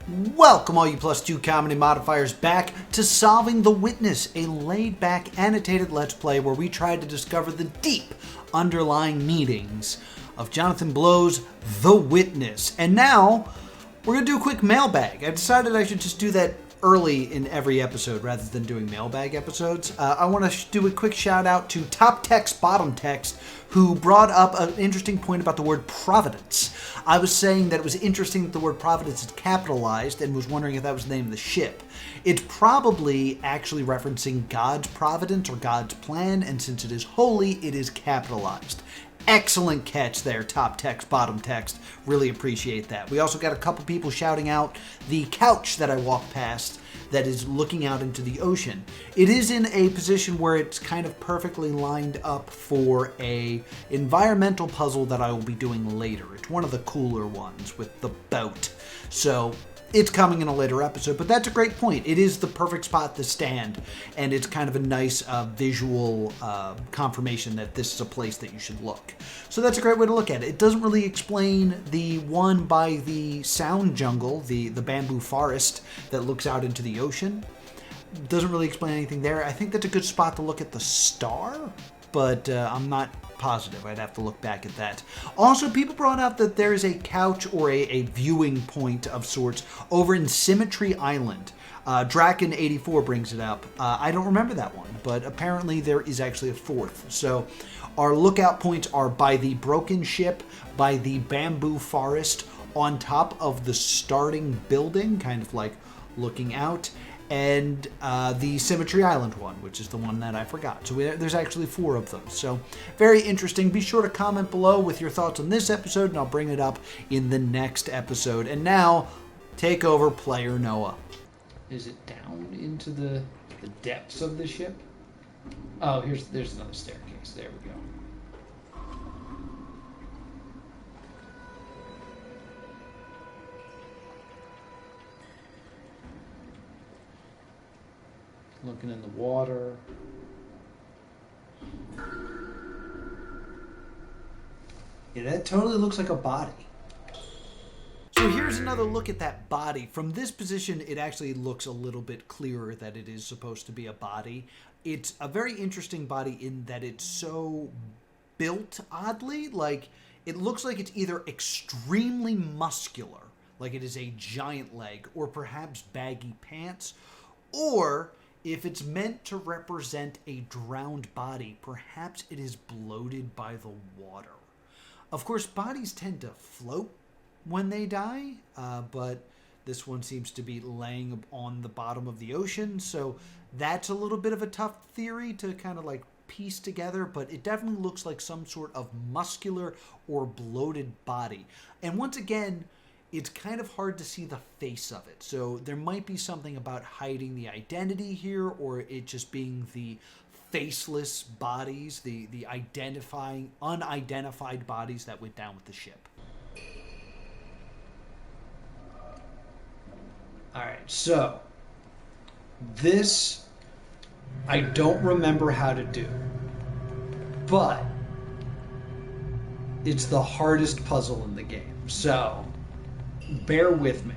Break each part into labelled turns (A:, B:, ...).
A: Welcome all you +2 comedy modifiers back to Solving the Witness, a laid-back annotated Let's Play where we try to discover the deep underlying meanings of Jonathan Blow's The Witness. And now, we're going to do a quick mailbag. I decided I should just do that early in every episode rather than doing mailbag episodes. I want to do a quick shout out to Top Text, Bottom Text, who brought up an interesting point about the word providence. I was saying that it was interesting that the word providence is capitalized and was wondering if that was the name of the ship. It's probably actually referencing God's providence or God's plan, and since it is holy, it is capitalized. Excellent catch there, Top Text, Bottom Text. Really appreciate that. We also got a couple people shouting out the couch that I walked past that is looking out into the ocean. It is in a position where it's kind of perfectly lined up for a environmental puzzle that I will be doing later. It's one of the cooler ones with the boat. So it's coming in a later episode, but that's a great point. It is the perfect spot to stand, and it's kind of a nice visual confirmation that this is a place that you should look. So that's a great way to look at it. It doesn't really explain the one by the sound jungle, the bamboo forest that looks out into the ocean. Doesn't really explain anything there. I think that's a good spot to look at the star, but I'm not positive. I'd have to look back at that. Also, people brought up that there is a couch or a viewing point of sorts over in Symmetry Island. Draken84 brings it up. I don't remember that one, but apparently there is actually a fourth. So our lookout points are by the broken ship, by the bamboo forest, on top of the starting building, kind of like looking out, and the Symmetry Island one, which is the one that I forgot. So there's actually 4 of them. So very interesting. Be sure to comment below with your thoughts on this episode, and I'll bring it up in the next episode. And now, take over, Player Noah. Is it down into the depths of the ship? Oh, there's another staircase. There we go. Looking in the water. Yeah, that totally looks like a body. So here's another look at that body. From this position, it actually looks a little bit clearer that it is supposed to be a body. It's a very interesting body in that it's so built oddly. Like, it looks like it's either extremely muscular, like it is a giant leg, or perhaps baggy pants, or if it's meant to represent a drowned body, perhaps it is bloated by the water. Of course, bodies tend to float when they die, but this one seems to be laying on the bottom of the ocean, so that's a little bit of a tough theory to kind of like piece together, but it definitely looks like some sort of muscular or bloated body. And once again, it's kind of hard to see the face of it. So there might be something about hiding the identity here, or it just being the faceless bodies, the unidentified bodies that went down with the ship. Alright, so this I don't remember how to do, but it's the hardest puzzle in the game. So bear with me.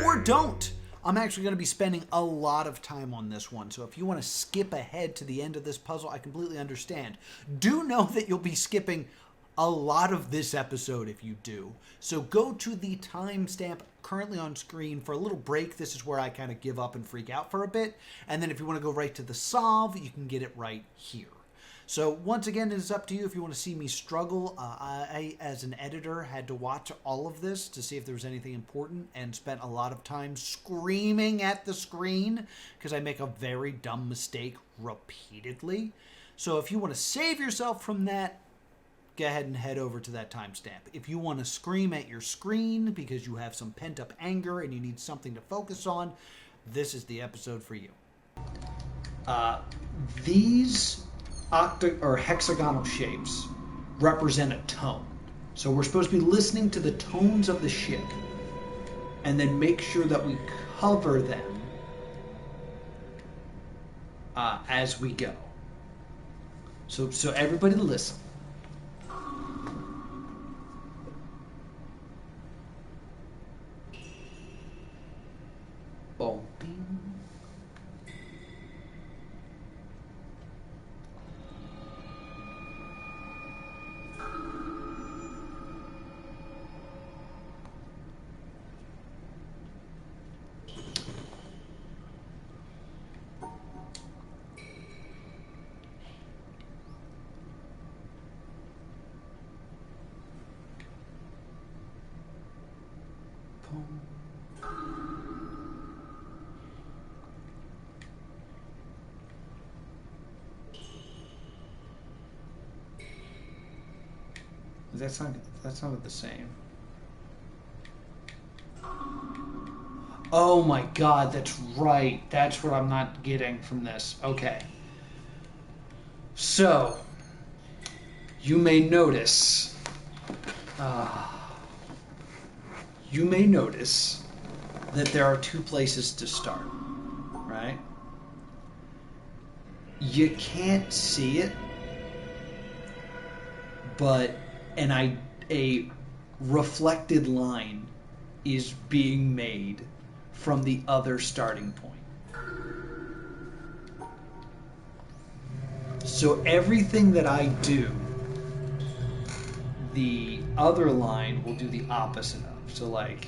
A: Or don't. I'm actually going to be spending a lot of time on this one, so if you want to skip ahead to the end of this puzzle, I completely understand. Do know that you'll be skipping a lot of this episode if you do. So go to the timestamp currently on screen for a little break. This is where I kind of give up and freak out for a bit. And then if you want to go right to the solve, you can get it right here. So once again, it is up to you if you want to see me struggle. I, as an editor, had to watch all of this to see if there was anything important and spent a lot of time screaming at the screen because I make a very dumb mistake repeatedly. So if you want to save yourself from that, go ahead and head over to that timestamp. If you want to scream at your screen because you have some pent-up anger and you need something to focus on, this is the episode for you. These hexagonal shapes represent a tone. So we're supposed to be listening to the tones of the ship and then make sure that we cover them as we go. So everybody listen. Boom. That's not the same. Oh my god, that's right. That's what I'm not getting from this. Okay. So, you may notice that there are two places to start, right? You can't see it, but a reflected line is being made from the other starting point. So everything that I do, the other line will do the opposite of. So like,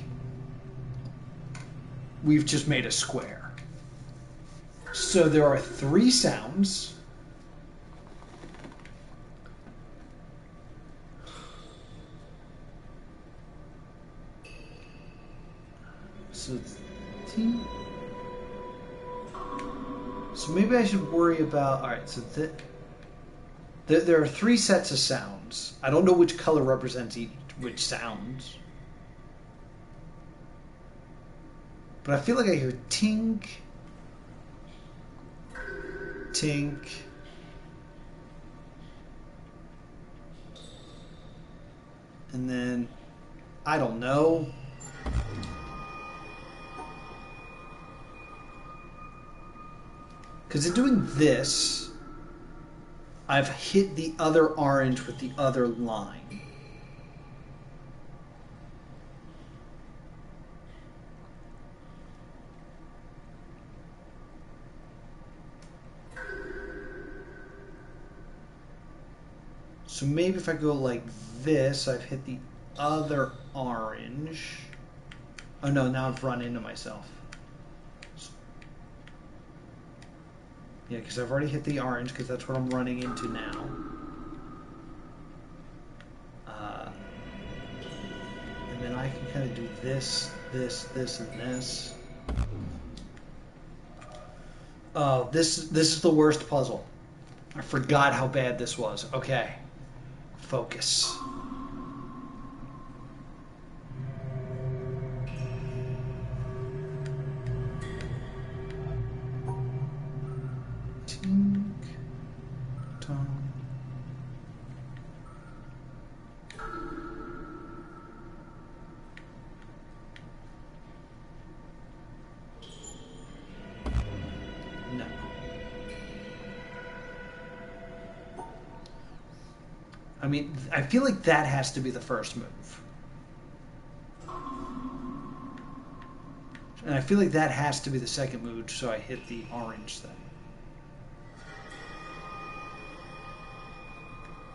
A: we've just made a square. So there are 3 sounds. So it's T. So maybe I should worry about. All right. So there are 3 sets of sounds. I don't know which color represents which sounds, but I feel like I hear tink, tink, and then I don't know. Because in doing this, I've hit the other orange with the other line. So maybe if I go like this, I've hit the other orange. Oh no, now I've run into myself. Yeah, because I've already hit the orange, because that's what I'm running into now. And then I can kind of do this, this, this, and this. Oh, this is the worst puzzle. I forgot how bad this was. Okay. Focus. No. I mean, I feel like that has to be the first move. And I feel like that has to be the second move, so I hit the orange thing.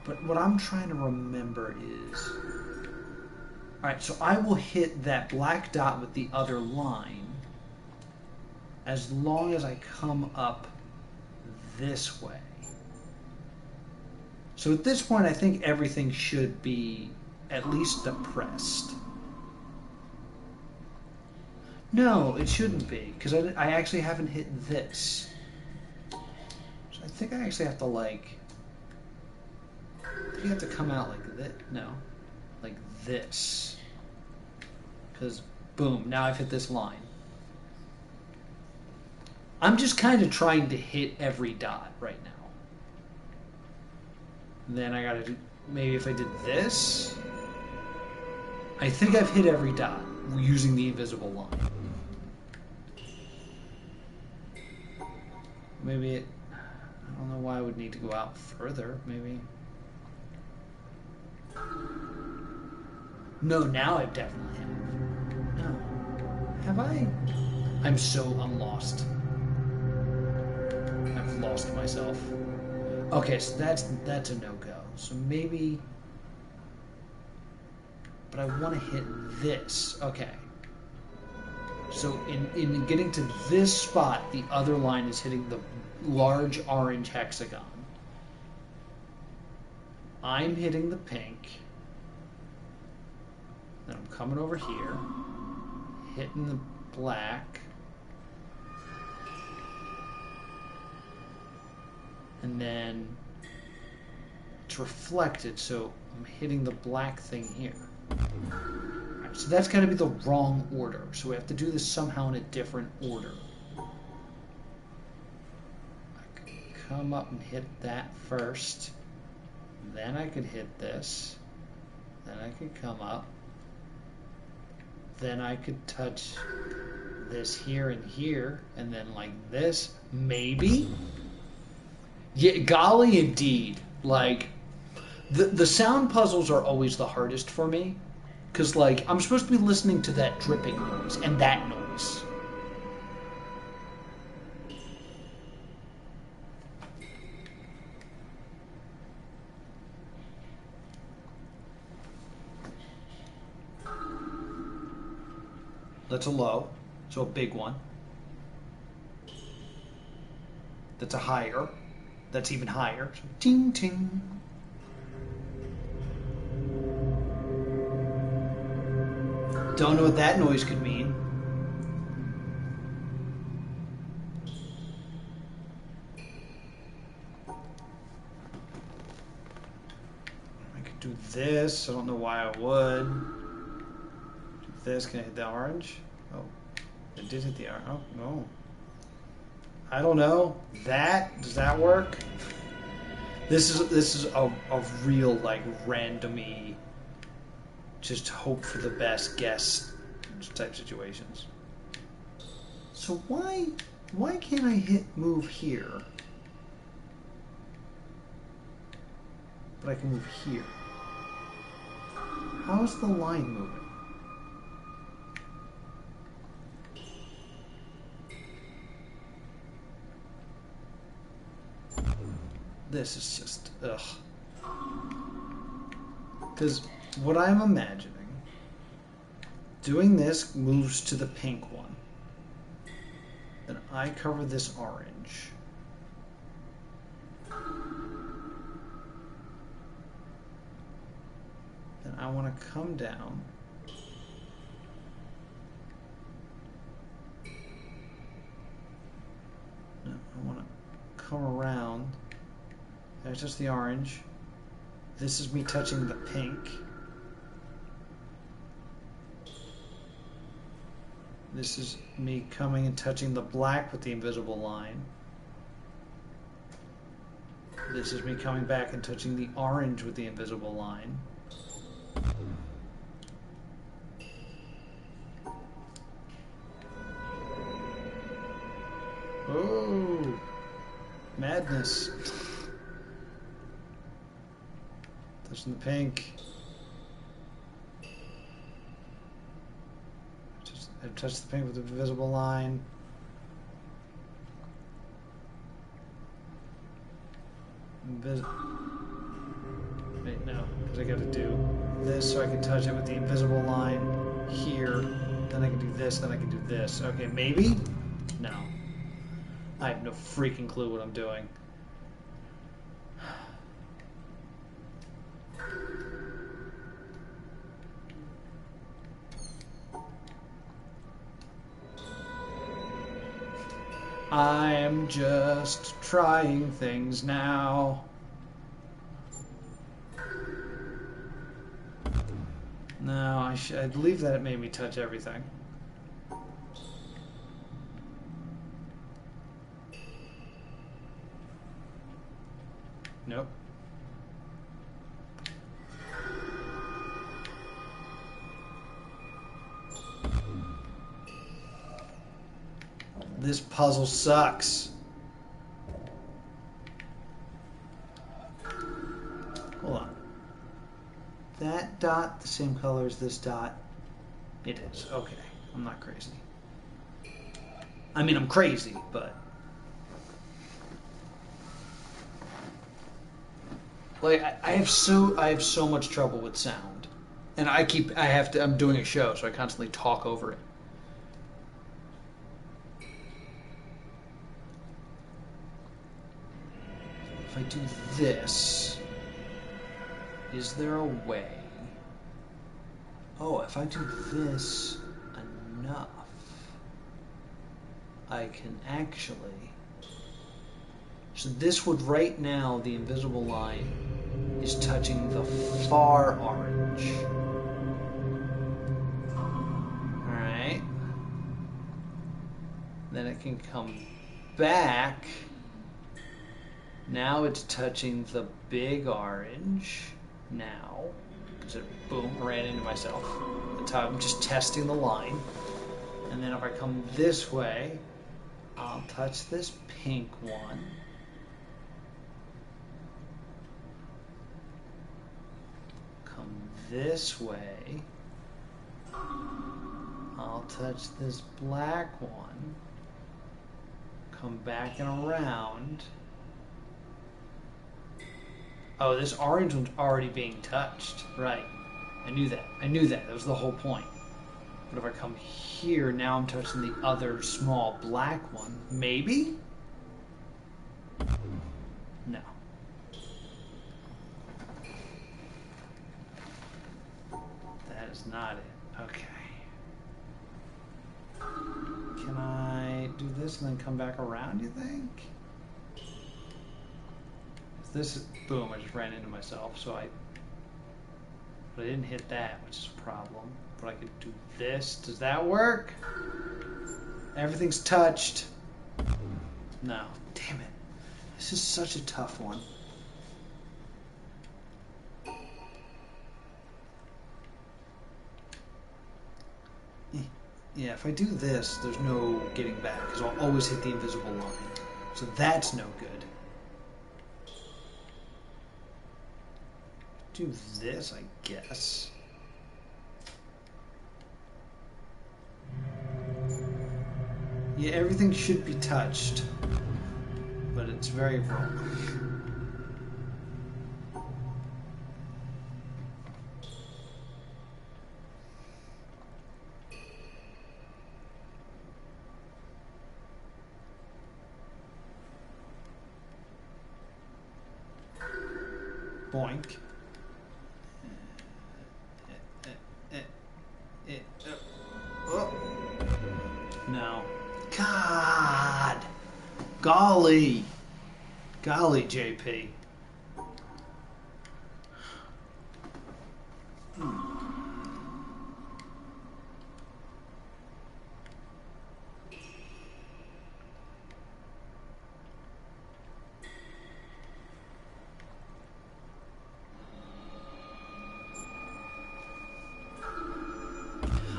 A: But what I'm trying to remember is... Alright, so I will hit that black dot with the other line as long as I come up this way. So at this point, I think everything should be at least depressed. No, it shouldn't be, because I actually haven't hit this. So I think I actually have to, like... You have to come out like this. No. Like this. Because, boom, now I've hit this line. I'm just kind of trying to hit every dot right now. Then I gotta do... Maybe if I did this... I think I've hit every dot using the invisible line. Maybe it... I don't know why I would need to go out further. Maybe... No, now I definitely have. No. Have I? I'm lost. I've lost myself. Okay, so that's a no-go. So maybe, but I want to hit this. Okay. So in getting to this spot, the other line is hitting the large orange hexagon. I'm hitting the pink. Then I'm coming over here, hitting the black. And then it's reflected, so I'm hitting the black thing here. Right, so that's got to be the wrong order. So we have to do this somehow in a different order. I could come up and hit that first. Then I could hit this. Then I could come up. Then I could touch this here and here. And then like this. Maybe? Yeah, golly indeed. Like, the sound puzzles are always the hardest for me. Because, like, I'm supposed to be listening to that dripping noise and that noise. That's a low, so a big one. That's a higher. That's even higher. So ting ting. Don't know what that noise could mean. I could do this. I don't know why I would. Do this. Can I hit the orange? Oh, it did hit the orange. Oh, no. I don't know. That, does that work? This is a real, like, randomy, just hope for the best guess type situations. So why can't I hit move here? But I can move here. How is the line moving? This is just, ugh. Because what I'm imagining, doing this moves to the pink one. Then I cover this orange. Then I want to come down. No, I want to come around. I touch the orange. This is me touching the pink. This is me coming and touching the black with the invisible line. This is me coming back and touching the orange with the invisible line. Oh, madness. Touching the pink. I touch the pink with the invisible line. Wait, no, because I got to do this so I can touch it with the invisible line here. Then I can do this, then I can do this. Okay, maybe? No. I have no freaking clue what I'm doing. I'm just trying things now. No, I believe that it made me touch everything. Nope. This puzzle sucks. Hold on. That dot the same color as this dot? It is. Okay. I'm not crazy. I mean, I'm crazy, but like I have so much trouble with sound, and I'm doing a show, so I constantly talk over it. If I do this, is there a way? Oh, if I do this enough, I can actually... So this would, right now, the invisible line is touching the far orange. Alright. Then it can come back. Now it's touching the big orange. Now. Because it, boom, ran into myself. That's how I'm just testing the line. And then if I come this way, I'll touch this pink one. Come this way. I'll touch this black one. Come back and around. Oh, this orange one's already being touched. Right. I knew that. That was the whole point. But if I come here, now I'm touching the other small black one. Maybe? No. That is not it. Okay. Can I do this and then come back around, you think? This is, boom, I just ran into myself, but I didn't hit that, which is a problem. But I could do this. Does that work? Everything's touched. No. Damn it. This is such a tough one. Yeah, if I do this, there's no getting back, because I'll always hit the invisible line. So that's no good. Do this, I guess. Yeah, everything should be touched, but it's very wrong. Boink. No. God. Golly. Golly, JP.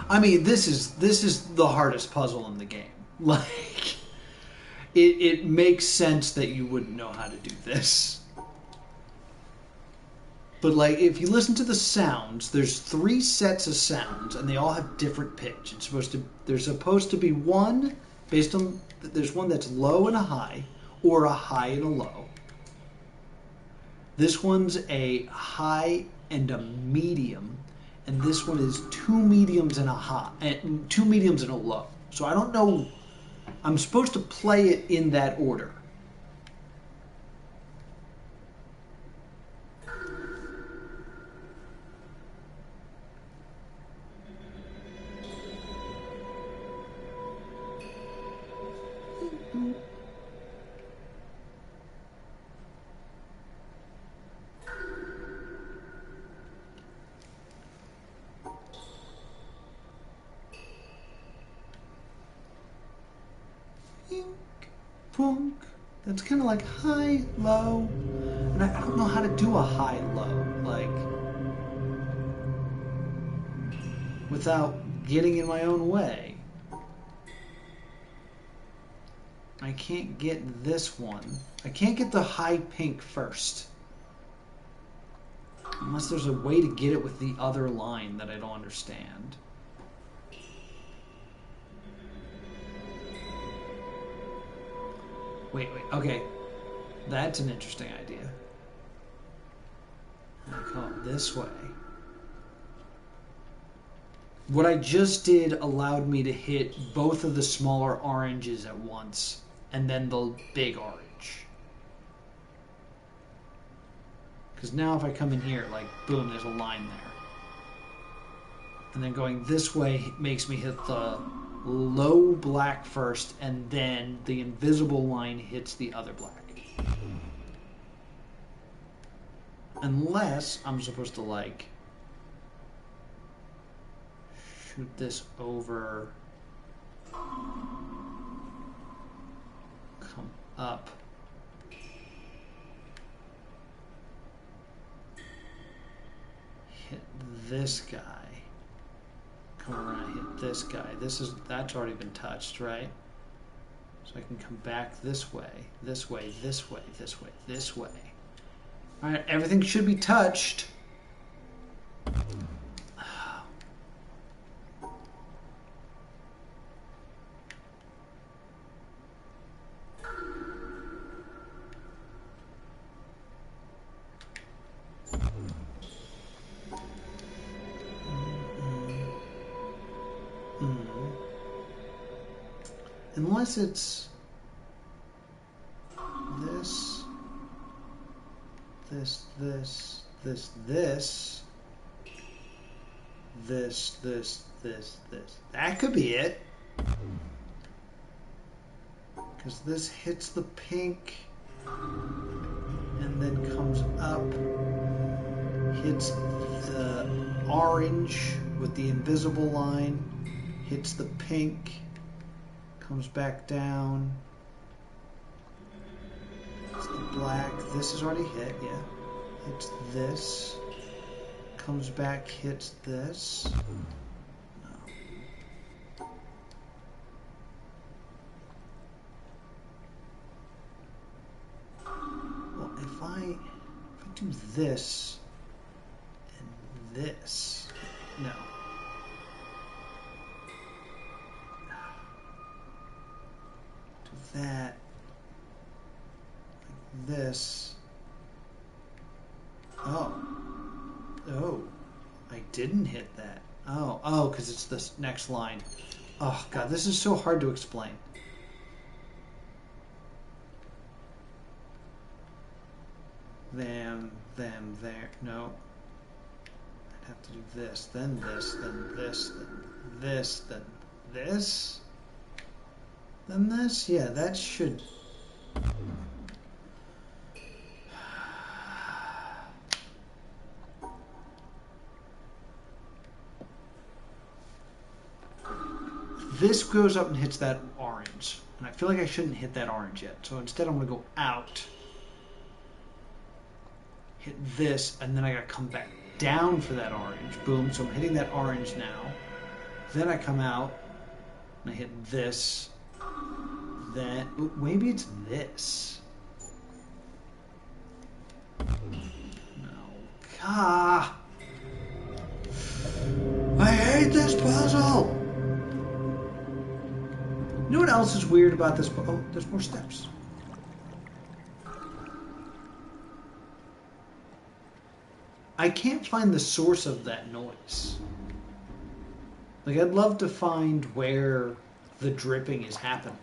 A: I mean, this is the hardest puzzle in the game. Like, it makes sense that you wouldn't know how to do this. But like, if you listen to the sounds, there's 3 sets of sounds, and they all have different pitch. There's supposed to be one based on, there's one that's low and a high, or a high and a low. This one's a high and a medium. And this one is 2 mediums and a high, and 2 mediums and a low. So I don't know. I'm supposed to play it in that order. Punk. That's kind of like high, low, and I don't know how to do a high, low, like, without getting in my own way. I can't get this one. I can't get the high pink first. Unless there's a way to get it with the other line that I don't understand. Wait, okay. That's an interesting idea. I come this way. What I just did allowed me to hit both of the smaller oranges at once, and then the big orange. Because now if I come in here, like, boom, there's a line there. And then going this way makes me hit the low black first, and then the invisible line hits the other black. Unless I'm supposed to, like, shoot this over, come up, hit this guy, come around, hit this guy. That's already been touched, right? So I can come back this way, this way, this way, this way, this way. All right, everything should be touched. Unless it's this, this, this, this, this, this, this, this, this. That could be it. Because this hits the pink and then comes up, hits the orange with the invisible line, hits the pink, comes back down. It's the black. This is already hit, yeah. Hits this. Comes back, hits this. No. Well, if I do this and this, no. That, like this. Oh, I didn't hit that. Oh, because it's this next line. Oh God, this is so hard to explain. Them, there. No. I'd have to do this, then this, then this, then this, then this. Then this? Yeah, that should... This goes up and hits that orange. And I feel like I shouldn't hit that orange yet. So instead I'm going to go out, hit this, and then I got to come back down for that orange. Boom, so I'm hitting that orange now. Then I come out, and I hit this. Then, maybe it's this. No. Ah! I hate this puzzle! You know what else is weird about this? Oh, there's more steps. I can't find the source of that noise. Like, I'd love to find where the dripping is happening.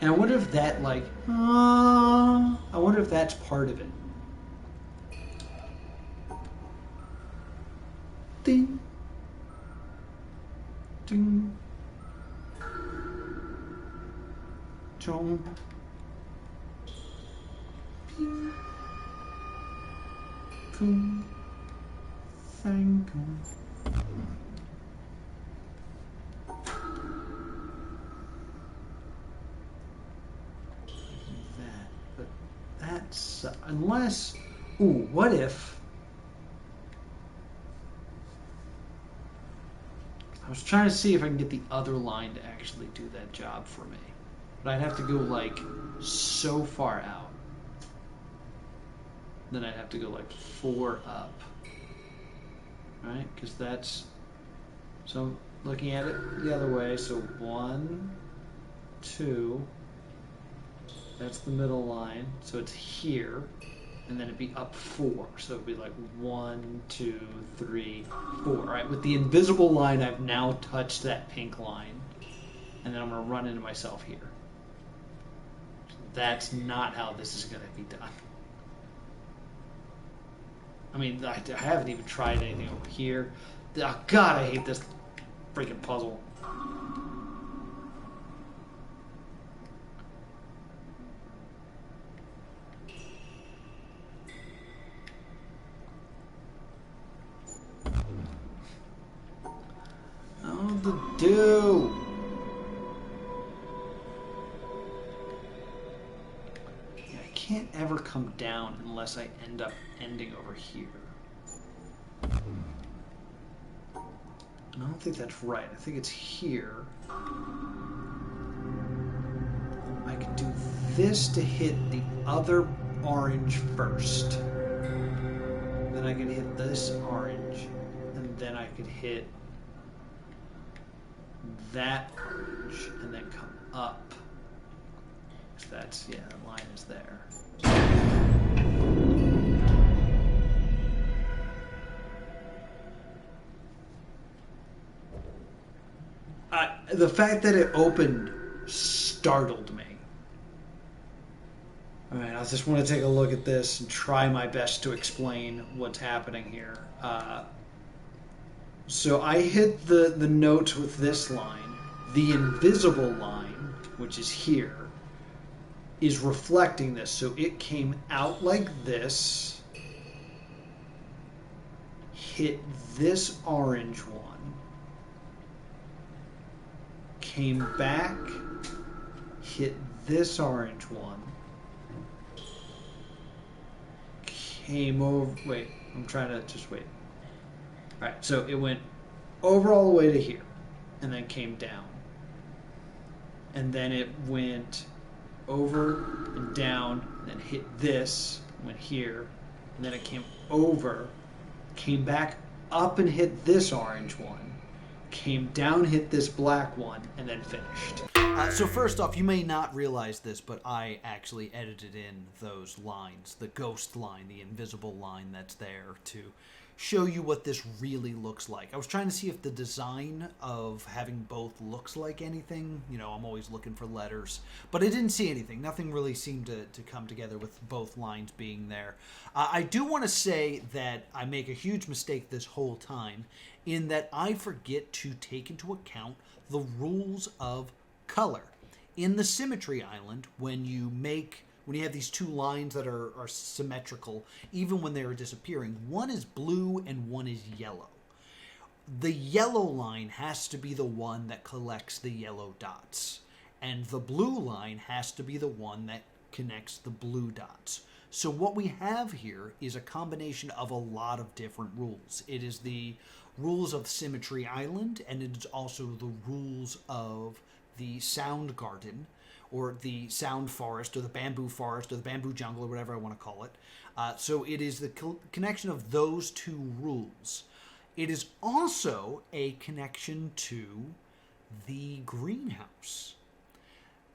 A: And I wonder if that, like, I wonder if that's part of it. Ding. Ding. Chong. Ping. Cool. Thank you. That's unless, what if I was trying to see if I can get the other line to actually do that job for me, but I'd have to go like so far out. Then I'd have to go like 4 up, right? Because that's So I'm looking at it the other way. So 1, 2. That's the middle line. So it's here. And then it'd be up 4. So it'd be like 1, 2, 3, 4. All right, with the invisible line, I've now touched that pink line. And then I'm going to run into myself here. That's not how this is going to be done. I mean, I haven't even tried anything over here. Oh, God, I hate this freaking puzzle. Oh, the do. Yeah, I can't ever come down unless I end up ending over here. I don't think that's right. I think it's here. I can do this to hit the other orange first. Then I can hit this orange. And then I could hit that orange and then come up. So that's, yeah, the line is there. The fact that it opened startled me. All right, I just want to take a look at this and try my best to explain what's happening here. So I hit the notes with this line. The invisible line, which is here, is reflecting this. So it came out like this, hit this orange one, came back, hit this orange one, came over, wait, I'm trying to just wait. All right, so it went over all the way to here, and then came down. And then it went over and down, and then hit this, went here, and then it came over, came back up and hit this orange one, came down, hit this black one, and then finished. So first off, you may not realize this, but I actually edited in those lines, the ghost line, the invisible line that's there to show you what this really looks like. I was trying to see if the design of having both looks like anything. You know, I'm always looking for letters, but I didn't see anything. Nothing really seemed to come together with both lines being there. I do want to say that I make a huge mistake this whole time in that I forget to take into account the rules of color. In the symmetry island, when you have these two lines that are symmetrical, even when they are disappearing, one is blue and one is yellow. The yellow line has to be the one that collects the yellow dots, and the blue line has to be the one that connects the blue dots. So what we have here is a combination of a lot of different rules. It is the rules of Symmetry Island, and it is also the rules of the Sound Garden, or the Sound Forest, or the Bamboo Forest, or the Bamboo Jungle, or whatever I want to call it. So it is the connection of those two rules. It is also a connection to the greenhouse.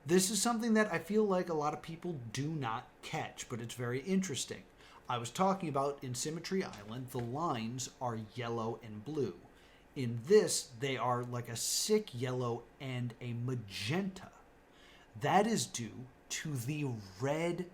A: This is something that I feel like a lot of people do not catch, but it's very interesting. I was talking about in Symmetry Island, the lines are yellow and blue. In this, they are like a sick yellow and a magenta. That is due to the red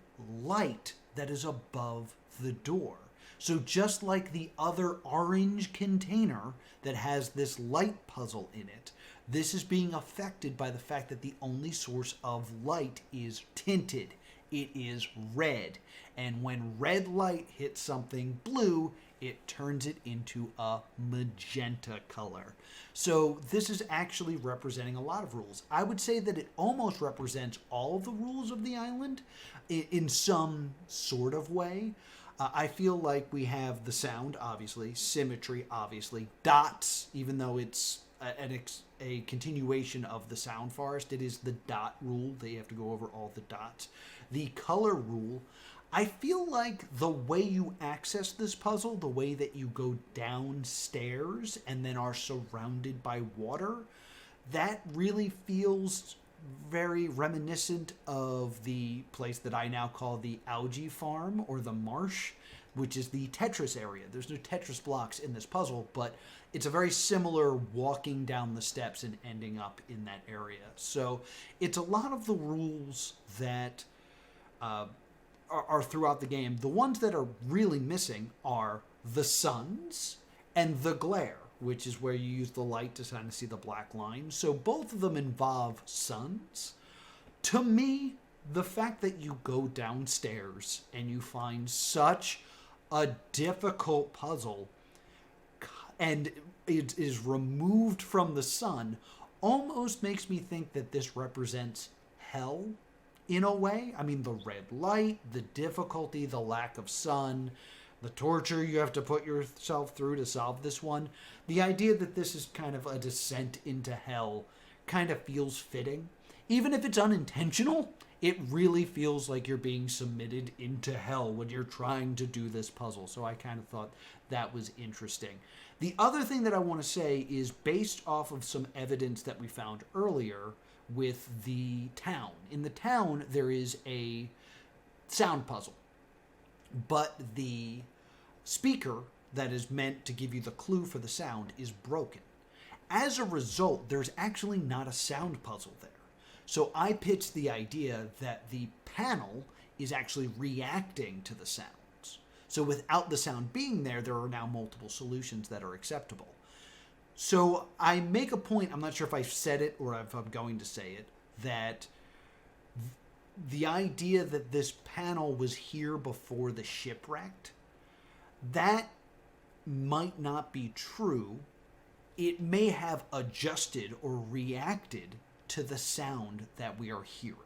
A: light that is above the door. So just like the other orange container that has this light puzzle in it, this is being affected by the fact that the only source of light is tinted. It is red. And when red light hits something blue, it turns it into a magenta color. So this is actually representing a lot of rules. I would say that it almost represents all of the rules of the island in some sort of way. I feel like we have the sound, obviously, symmetry, obviously, dots, even though it's a continuation of the sound forest. It is the dot rule. They have to go over all the dots. The color rule, I feel like the way you access this puzzle, the way that you go downstairs and then are surrounded by water, that really feels very reminiscent of the place that I now call the algae farm or the marsh, which is the Tetris area. There's no Tetris blocks in this puzzle, but it's a very similar walking down the steps and ending up in that area. So it's a lot of the rules that are throughout the game. The ones that are really missing are the suns and the glare, which is where you use the light to kind of see the black line. So both of them involve suns. To me, the fact that you go downstairs and you find such a difficult puzzle and it is removed from the sun almost makes me think that this represents hell in a way. I mean, the red light, the difficulty, the lack of sun, the torture you have to put yourself through to solve this one. The idea that this is kind of a descent into hell kind of feels fitting. Even if it's unintentional, it really feels like you're being submitted into hell when you're trying to do this puzzle. So I kind of thought that was interesting. The other thing that I want to say is based off of some evidence that we found earlier with the town. In the town, there is a sound puzzle, but the speaker that is meant to give you the clue for the sound is broken. As a result, there's actually not a sound puzzle there. So I pitched the idea that the panel is actually reacting to the sounds. So without the sound being there, there are now multiple solutions that are acceptable. So I make a point, I'm not sure if I've said it or if I'm going to say it, that the idea that this panel was here before the shipwreck, that might not be true. It may have adjusted or reacted to the sound that we are hearing.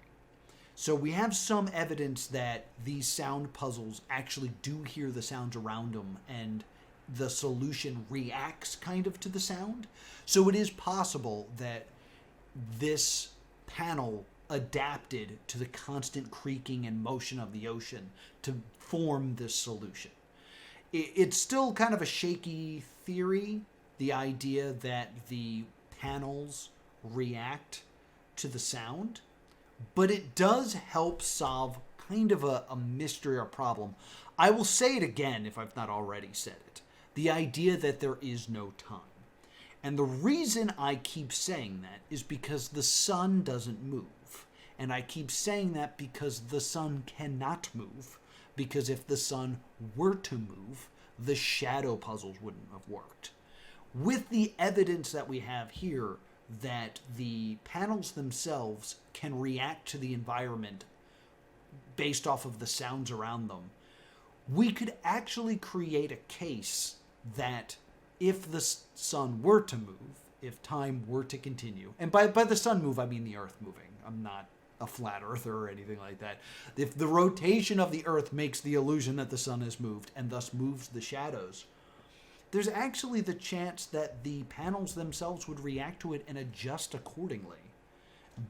A: So we have some evidence that these sound puzzles actually do hear the sounds around them and the solution reacts kind of to the sound. So it is possible that this panel adapted to the constant creaking and motion of the ocean to form this solution. It's still kind of a shaky theory, the idea that the panels react to the sound, but it does help solve kind of a mystery or problem. I will say it again if I've not already said it. The idea that there is no time. And the reason I keep saying that is because the sun doesn't move. And I keep saying that because the sun cannot move. Because if the sun were to move, the shadow puzzles wouldn't have worked. With the evidence that we have here that the panels themselves can react to the environment based off of the sounds around them, we could actually create a case that if the sun were to move, if time were to continue, and by the sun move, I mean the earth moving. I'm not a flat earther or anything like that. If the rotation of the earth makes the illusion that the sun has moved and thus moves the shadows, there's actually the chance that the panels themselves would react to it and adjust accordingly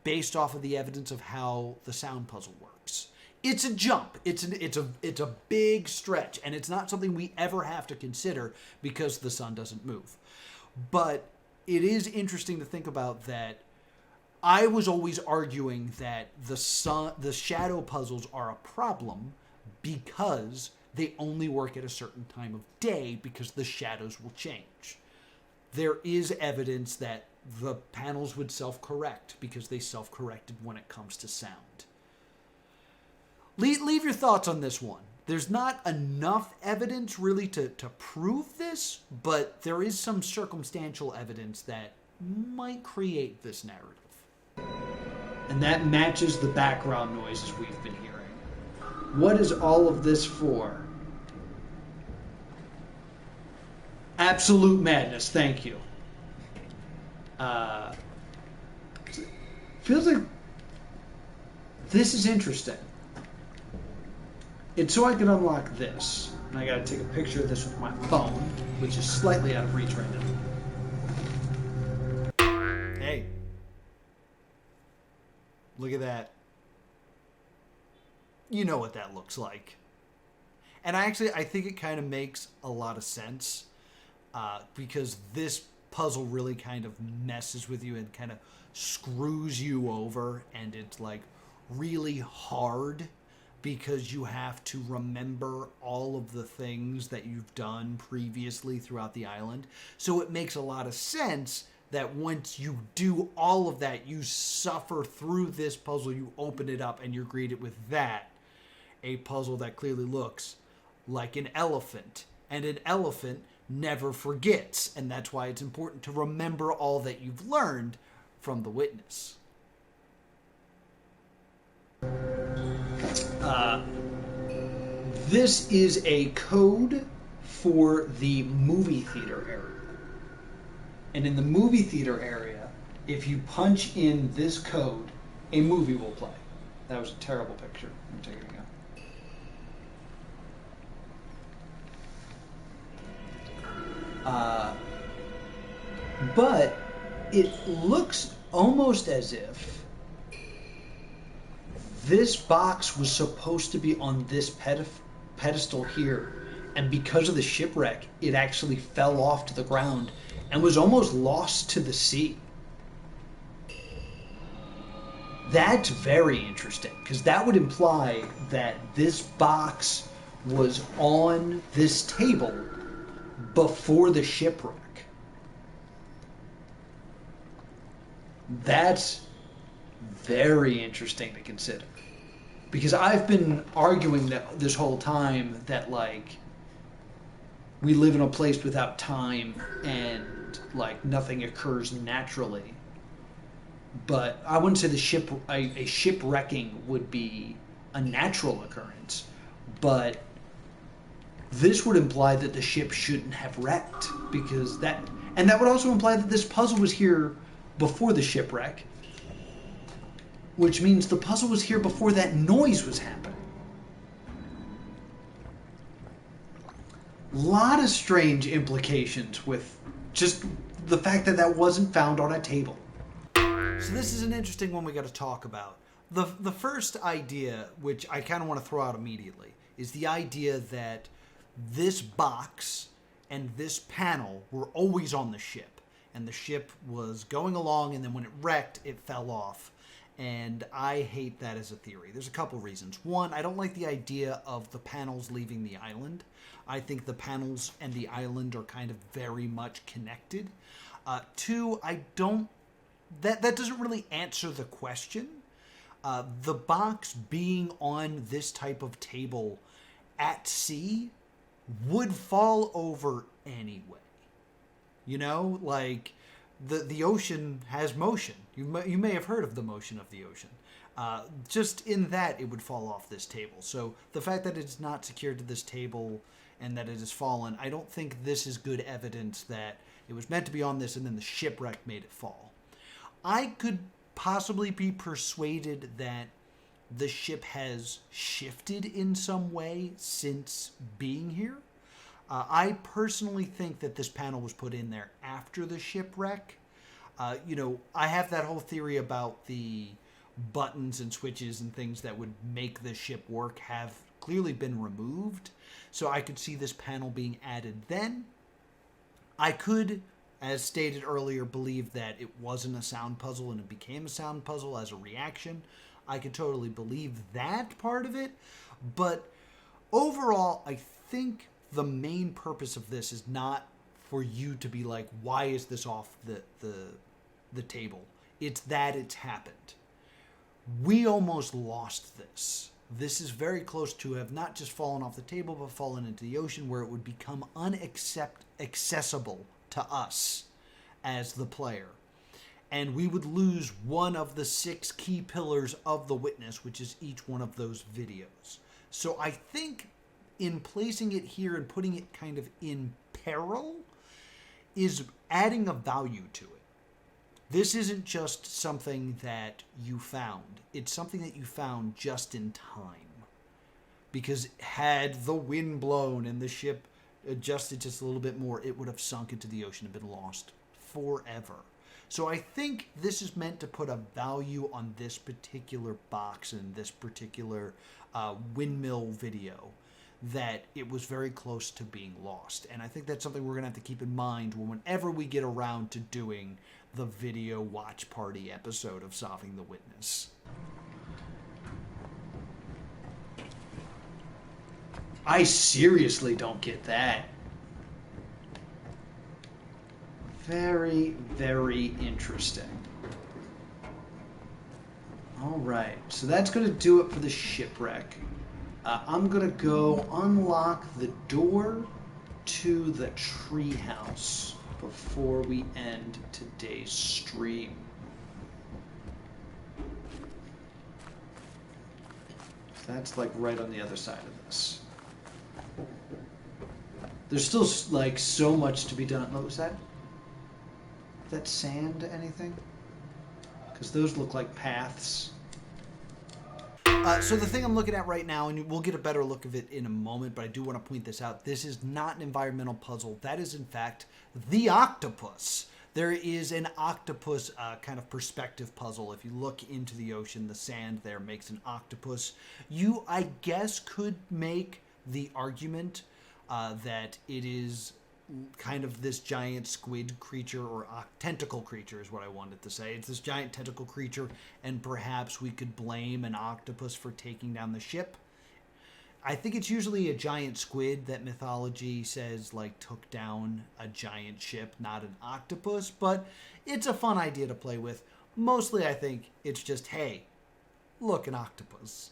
A: based off of the evidence of how the sound puzzle works. It's a jump. It's a big stretch, and it's not something we ever have to consider because the sun doesn't move. But it is interesting to think about that. I was always arguing that the shadow puzzles are a problem because they only work at a certain time of day because the shadows will change. There is evidence that the panels would self-correct because they self-corrected when it comes to sound. Leave your thoughts on this one. There's not enough evidence really to prove this, but there is some circumstantial evidence that might create this narrative. And that matches the background noises we've been hearing. What is all of this for? Absolute madness, thank you. Feels like this is interesting. It's so I can unlock this. And I gotta take a picture of this with my phone, which is slightly out of reach right now. Hey. Look at that. You know what that looks like. And I think it kind of makes a lot of sense because this puzzle really kind of messes with you and kind of screws you over, and it's like really hard because you have to remember all of the things that you've done previously throughout the island. So it makes a lot of sense that once you do all of that, you suffer through this puzzle, you open it up, and you're greeted with that. A puzzle that clearly looks like an elephant. And an elephant never forgets. And that's why it's important to remember all that you've learned from the Witness. This is a code for the movie theater area. And in the movie theater area, if you punch in this code, a movie will play. That was a terrible picture. I'm taking it again. But it looks almost as if this box was supposed to be on this pedestal here, and because of the shipwreck, it actually fell off to the ground and was almost lost to the sea. That's very interesting, because that would imply that this box was on this table before the shipwreck. That's very interesting to consider. Because I've been arguing that this whole time that, like, we live in a place without time and, like, nothing occurs naturally. But I wouldn't say a shipwrecking would be a natural occurrence. But this would imply that the ship shouldn't have wrecked, because that would also imply that this puzzle was here before the shipwreck, which means the puzzle was here before that noise was happening. A lot of strange implications with just the fact that that wasn't found on a table. So this is an interesting one we got to talk about. The first idea, which I kind of want to throw out immediately, is the idea that this box and this panel were always on the ship. And the ship was going along, and then when it wrecked, it fell off. And I hate that as a theory. There's a couple reasons. One, I don't like the idea of the panels leaving the island. I think the panels and the island are kind of very much connected. Two, that doesn't really answer the question. The box being on this type of table at sea would fall over anyway. You know, like, the ocean has motion. You may have heard of the motion of the ocean. Just in that, it would fall off this table. So the fact that it's not secured to this table and that it has fallen, I don't think this is good evidence that it was meant to be on this and then the shipwreck made it fall. I could possibly be persuaded that the ship has shifted in some way since being here. I personally think that this panel was put in there after the shipwreck. I have that whole theory about the buttons and switches and things that would make the ship work have clearly been removed. So I could see this panel being added then. I could, as stated earlier, believe that it wasn't a sound puzzle and it became a sound puzzle as a reaction. I could totally believe that part of it. But overall, I think the main purpose of this is not for you to be like, why is this off the table? It's that it's happened. We almost lost this. This is very close to have not just fallen off the table, but fallen into the ocean, where it would become accessible to us as the player. And we would lose one of the 6 key pillars of the Witness, which is each one of those videos. So I think in placing it here and putting it kind of in peril is adding a value to it. This isn't just something that you found. It's something that you found just in time. Because had the wind blown and the ship adjusted just a little bit more, it would have sunk into the ocean and been lost forever. So I think this is meant to put a value on this particular box and this particular windmill video. that it was very close to being lost. And I think that's something we're going to have to keep in mind whenever we get around to doing the video watch party episode of Solving the Witness. I seriously don't get that. Very, very interesting. All right, so that's going to do it for the shipwreck. I'm going to go unlock the door to the treehouse before we end today's stream. So that's like right on the other side of this. There's still like so much to be done. What was that? Is that sand anything? Because those look like paths. So the thing I'm looking at right now, and we'll get a better look of it in a moment, but I do want to point this out. This is not an environmental puzzle. That is, in fact, the octopus. There is an octopus kind of perspective puzzle. If you look into the ocean, the sand there makes an octopus. You, I guess, could make the argument that it is kind of this giant squid creature, or tentacle creature is what I wanted to say. It's this giant tentacle creature, and perhaps we could blame an octopus for taking down the ship. I think it's usually a giant squid that mythology says like took down a giant ship, not an octopus, but it's a fun idea to play with. Mostly I think it's just, hey, look, an octopus.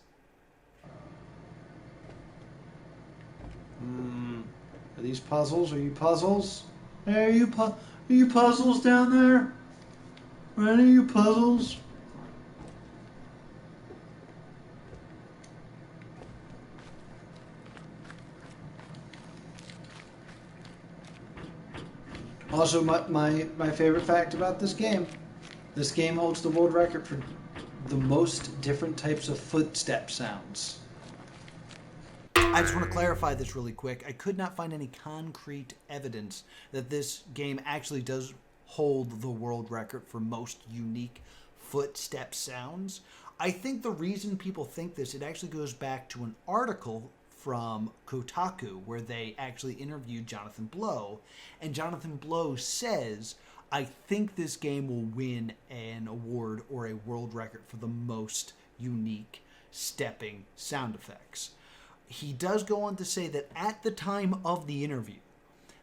A: Are these puzzles? Are you puzzles? Hey, are you puzzles down there? Are any of you puzzles? Also, my favorite fact about this game holds the world record for the most different types of footstep sounds. I just want to clarify this really quick. I could not find any concrete evidence that this game actually does hold the world record for most unique footstep sounds. I think the reason people think this, it actually goes back to an article from Kotaku where they actually interviewed Jonathan Blow, and Jonathan Blow says, I think this game will win an award or a world record for the most unique stepping sound effects. He does go on to say that at the time of the interview,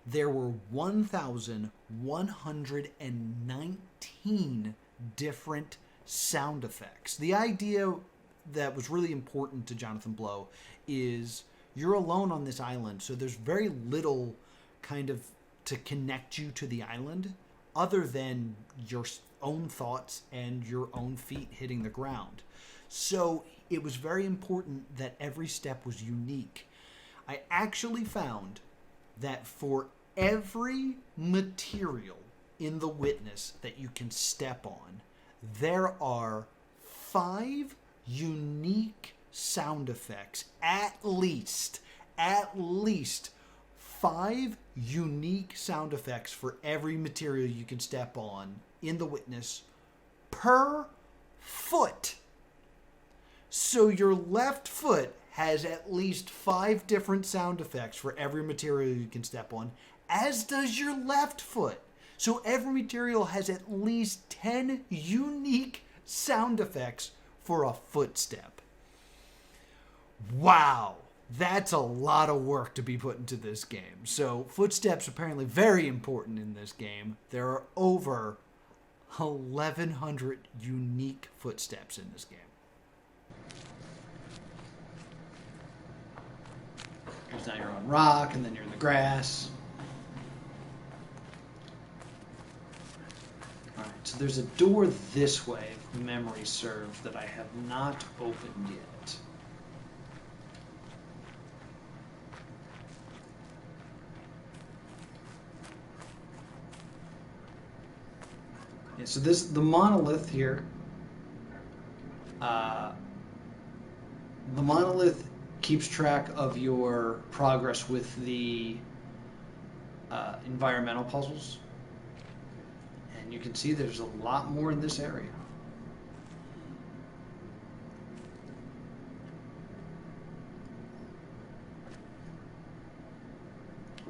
A: there were 1,119 different sound effects. The idea that was really important to Jonathan Blow is you're alone on this island, so there's very little kind of to connect you to the island other than your own thoughts and your own feet hitting the ground. So it was very important that every step was unique. I actually found that for every material in the Witness that you can step on, there are 5 unique sound effects, at least 5 unique sound effects for every material you can step on in the Witness per foot. So your left foot has at least 5 different sound effects for every material you can step on, as does your left foot. So every material has at least 10 unique sound effects for a footstep. Wow, that's a lot of work to be put into this game. So footsteps apparently very important in this game. There are over 1,100 unique footsteps in this game. Because now you're on rock, and then you're in the grass. Alright, so there's a door this way, if memory serves, that I have not opened yet. Yeah, so the monolith here, the monolith keeps track of your progress with the environmental puzzles. And you can see there's a lot more in this area.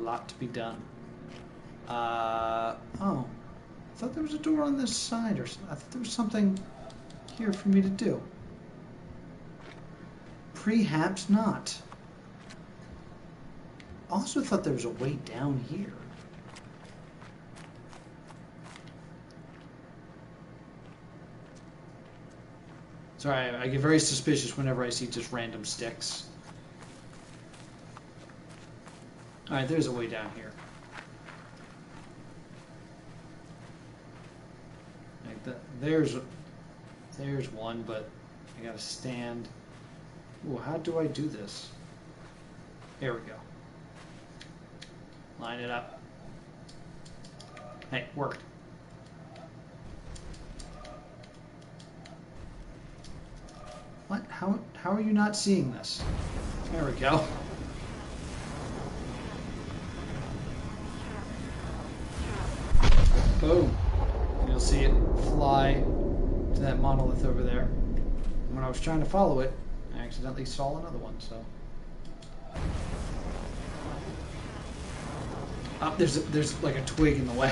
A: lot to be done. Oh, I thought there was a door on this side, or I thought there was something here for me to do. Perhaps not. I also thought there was a way down here. Sorry, I get very suspicious whenever I see just random sticks. Alright, there's a way down here. Like there's one, but I gotta stand. Ooh, how do I do this? Here we go. Line it up. Hey, worked. What? How are you not seeing this? There we go. Boom. And you'll see it fly to that monolith over there. And when I was trying to follow it, I accidentally saw another one, so. Oh, there's like a twig in the way.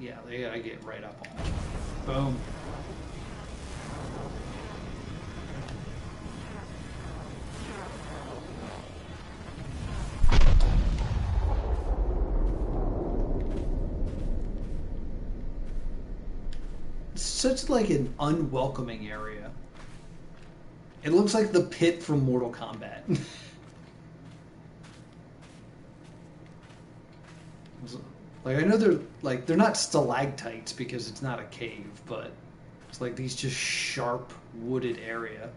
A: Yeah, they gotta get right up on this one. Boom. It's such like an unwelcoming area. It looks like the pit from Mortal Kombat. Like, I know they're not stalactites because it's not a cave, but it's like these just sharp wooded area.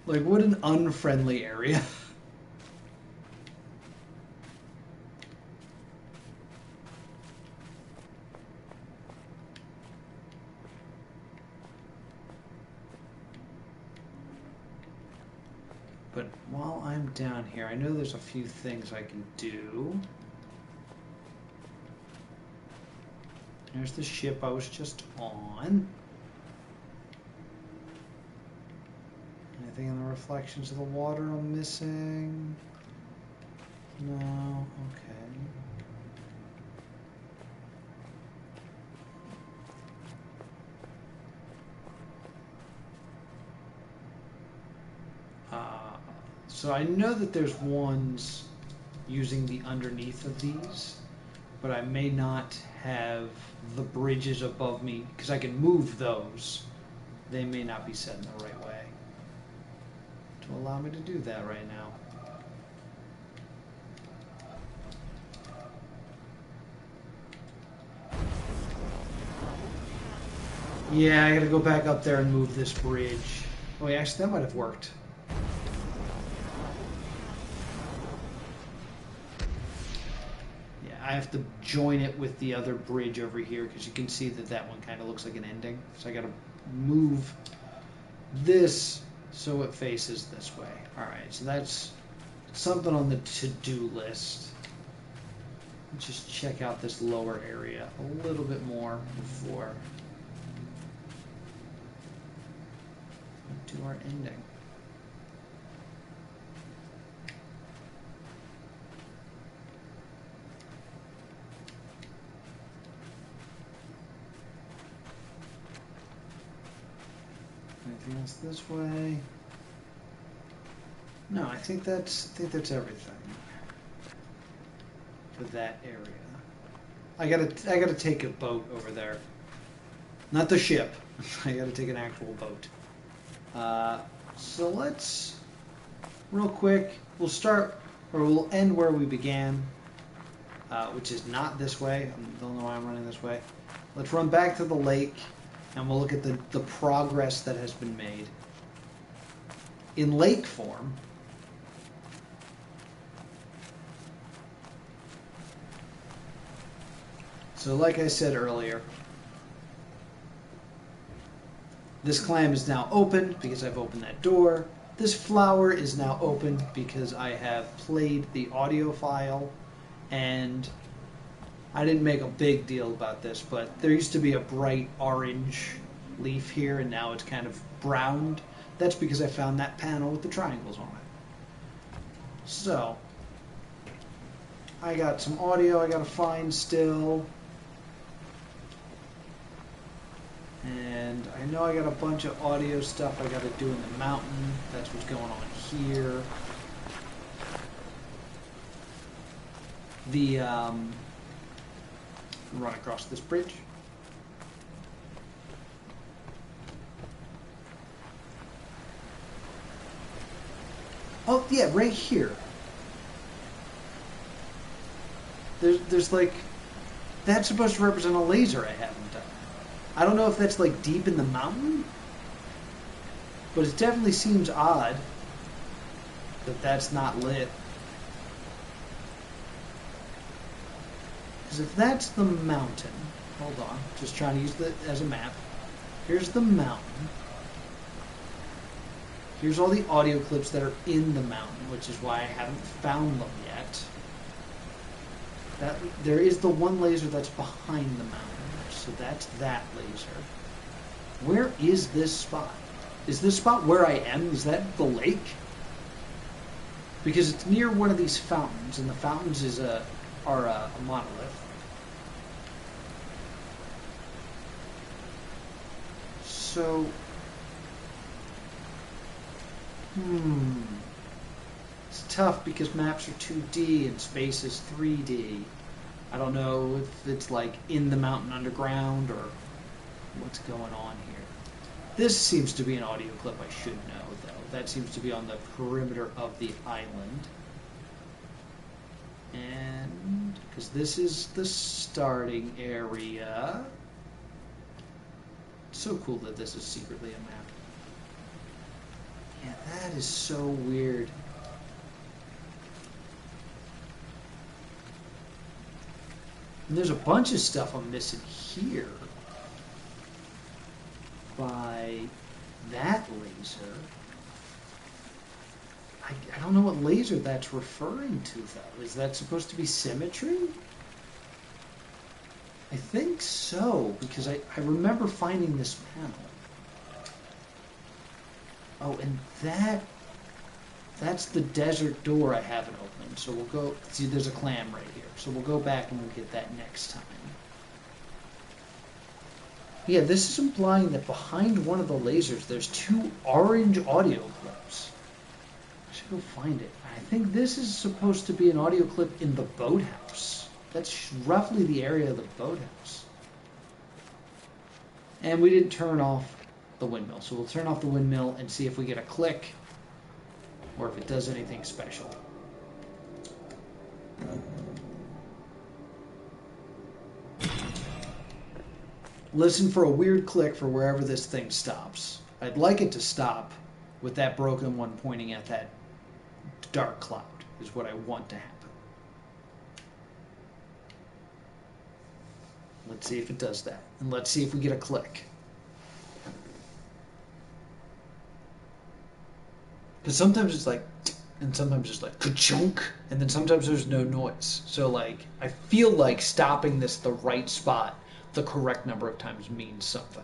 A: Like, what an unfriendly area. But while I'm down here, I know there's a few things I can do. There's the ship I was just on. Anything in the reflections of the water I'm missing? No, okay. So I know that there's ones using the underneath of these, but I may not have the bridges above me, because I can move those. They may not be set in the right way to allow me to do that right now. Yeah, I gotta go back up there and move this bridge. Oh, yeah, actually, that might have worked. I have to join it with the other bridge over here because you can see that that one kind of looks like an ending. So I got to move this so it faces this way. All right, so that's something on the to-do list. Let's just check out this lower area a little bit more before we do our ending. Anything else this way? No, I think that's everything for that area. I gotta take a boat over there, not the ship. I gotta take an actual boat. So let's real quick. We'll end where we began, which is not this way. I don't know why I'm running this way. Let's run back to the lake. And we'll look at the progress that has been made. In lake form, so like I said earlier, this clam is now open because I've opened that door. This flower is now open because I have played the audio file, and I didn't make a big deal about this, but there used to be a bright orange leaf here, and now it's kind of browned. That's because I found that panel with the triangles on it. So, I got some audio I gotta find still. And I know I got a bunch of audio stuff I gotta do in the mountain. That's what's going on here. The, run across this bridge. Oh, yeah, right here. There's like, that's supposed to represent a laser I haven't done. I don't know if that's like deep in the mountain, but it definitely seems odd that that's not lit. Because if that's the mountain, hold on, just trying to use it as a map. Here's the mountain. Here's all the audio clips that are in the mountain, which is why I haven't found them yet. There is the one laser that's behind the mountain, so that's that laser. Where is this spot? Is this spot where I am? Is that the lake? Because it's near one of these fountains, and the fountains are a monolith. So, it's tough because maps are 2D and space is 3D. I don't know if it's like in the mountain underground or what's going on here. This seems to be an audio clip I should know, though. That seems to be on the perimeter of the island. And because this is the starting area. It's so cool that this is secretly a map. Yeah, that is so weird. And there's a bunch of stuff I'm missing here by that laser. I don't know what laser that's referring to, though. Is that supposed to be symmetry? I think so, because I remember finding this panel. Oh, and that's the desert door I haven't opened. So we'll go, see there's a clam right here. So we'll go back and we'll get that next time. Yeah, this is implying that behind one of the lasers there's two orange audio clips. I should go find it. I think this is supposed to be an audio clip in the boathouse. That's roughly the area of the boathouse. And we didn't turn off the windmill. So we'll turn off the windmill and see if we get a click or if it does anything special. Listen for a weird click for wherever this thing stops. I'd like it to stop with that broken one pointing at that dark cloud is what I want to happen. Let's see if it does that. And let's see if we get a click. Because sometimes it's like, and sometimes it's like, ka-chunk, and then sometimes there's no noise. So like, I feel like stopping this the right spot, the correct number of times means something.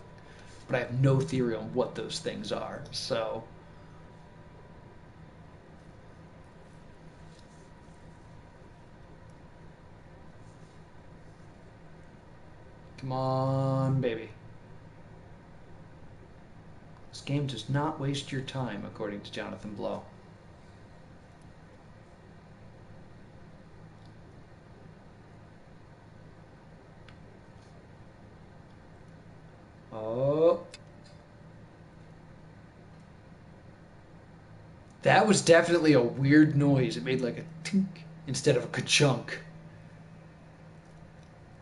A: But I have no theory on what those things are, so. Come on, baby. This game does not waste your time, according to Jonathan Blow. Oh. That was definitely a weird noise. It made like a tink instead of a ka-chunk.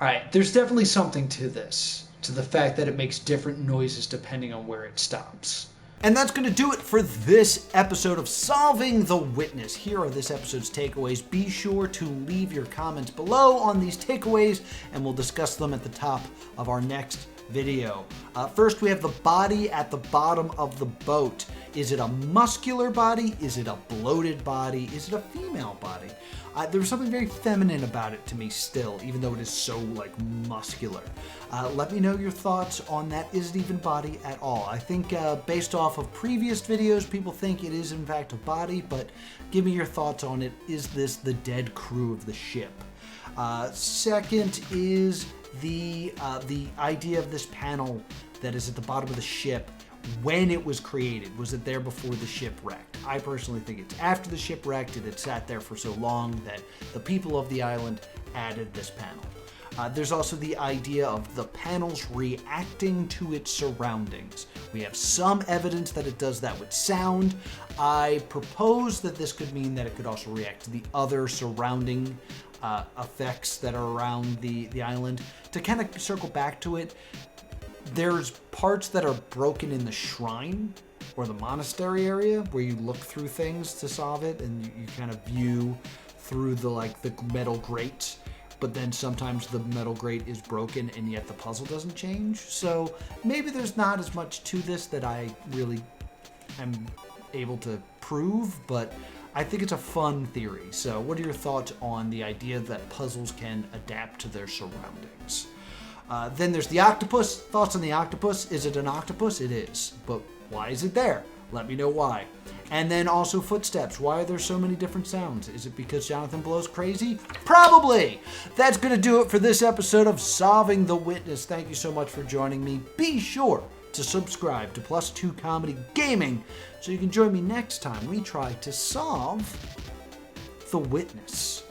A: Alright, there's definitely something to this. To the fact that it makes different noises depending on where it stops. And that's going to do it for this episode of Solving the Witness. Here are this episode's takeaways. Be sure to leave your comments below on these takeaways, and we'll discuss them at the top of our next video. First, we have the body at the bottom of the boat. Is it a muscular body? Is it a bloated body? Is it a female body? There was something very feminine about it to me still, even though it is so, like, muscular. Let me know your thoughts on that is it even body at all. I think based off of previous videos, people think it is in fact a body, but give me your thoughts on it. Is this the dead crew of the ship? Second is the idea of this panel that is at the bottom of the ship. When it was created, was it there before the ship wrecked? I personally think it's after the ship wrecked. It had sat there for so long that the people of the island added this panel. There's also the idea of the panels reacting to its surroundings. We have some evidence that it does that with sound. I propose that this could mean that it could also react to the other surrounding effects that are around the island. To kind of circle back to it, there's parts that are broken in the shrine or the monastery area where you look through things to solve it, and you kind of view through the metal grates, but then sometimes the metal grate is broken and yet the puzzle doesn't change. So maybe there's not as much to this that I really am able to prove, but I think it's a fun theory. So what are your thoughts on the idea that puzzles can adapt to their surroundings? Then there's the octopus. Thoughts on the octopus? Is it an octopus? It is. But why is it there? Let me know why. And then also footsteps. Why are there so many different sounds? Is it because Jonathan Blow's crazy? Probably! That's going to do it for this episode of Solving the Witness. Thank you so much for joining me. Be sure to subscribe to +2 Comedy Gaming so you can join me next time we try to solve the Witness.